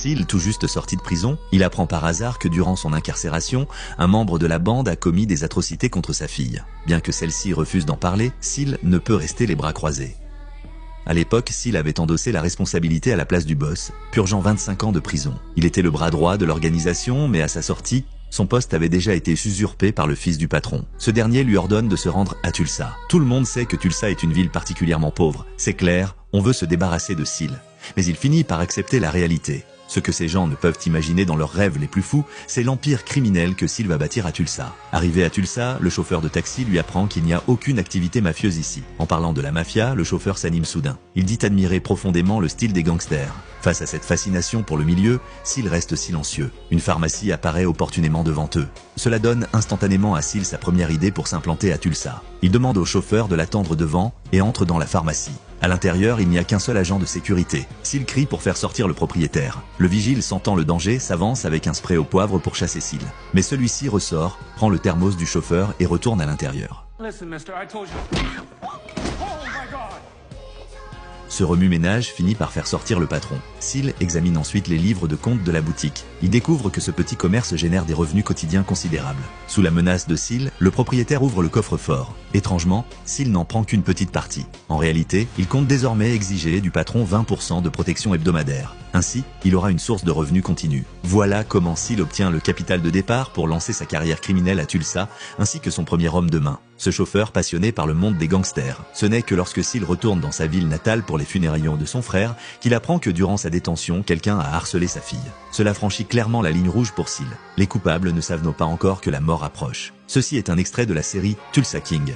Seal, tout juste sorti de prison, il apprend par hasard que durant son incarcération, un membre de la bande a commis des atrocités contre sa fille. Bien que celle-ci refuse d'en parler, Seal ne peut rester les bras croisés. À l'époque, Seal avait endossé la responsabilité à la place du boss, purgeant 25 ans de prison. Il était le bras droit de l'organisation, mais à sa sortie, son poste avait déjà été usurpé par le fils du patron. Ce dernier lui ordonne de se rendre à Tulsa. Tout le monde sait que Tulsa est une ville particulièrement pauvre. C'est clair, on veut se débarrasser de Seal. Mais il finit par accepter la réalité. Ce que ces gens ne peuvent imaginer dans leurs rêves les plus fous, c'est l'empire criminel que Seal va bâtir à Tulsa. Arrivé à Tulsa, le chauffeur de taxi lui apprend qu'il n'y a aucune activité mafieuse ici. En parlant de la mafia, le chauffeur s'anime soudain. Il dit admirer profondément le style des gangsters. Face à cette fascination pour le milieu, Seal reste silencieux. Une pharmacie apparaît opportunément devant eux. Cela donne instantanément à Seal sa première idée pour s'implanter à Tulsa. Il demande au chauffeur de l'attendre devant et entre dans la pharmacie. À l'intérieur, il n'y a qu'un seul agent de sécurité. Seal crie pour faire sortir le propriétaire. Le vigile, sentant le danger, s'avance avec un spray au poivre pour chasser Seal. Mais celui-ci ressort, prend le thermos du chauffeur et retourne à l'intérieur. Ce remue-ménage finit par faire sortir le patron. Seal examine ensuite les livres de compte de la boutique. Il découvre que ce petit commerce génère des revenus quotidiens considérables. Sous la menace de Seal, le propriétaire ouvre le coffre-fort. Étrangement, Seal n'en prend qu'une petite partie. En réalité, il compte désormais exiger du patron 20% de protection hebdomadaire. Ainsi, il aura une source de revenus continue. Voilà comment Seal obtient le capital de départ pour lancer sa carrière criminelle à Tulsa, ainsi que son premier homme de main. Ce chauffeur passionné par le monde des gangsters. Ce n'est que lorsque Seal retourne dans sa ville natale pour les funérailles de son frère qu'il apprend que durant sa détention, quelqu'un a harcelé sa fille. Cela franchit clairement la ligne rouge pour Seal. Les coupables ne savent pas encore que la mort approche. Ceci est un extrait de la série Tulsa King.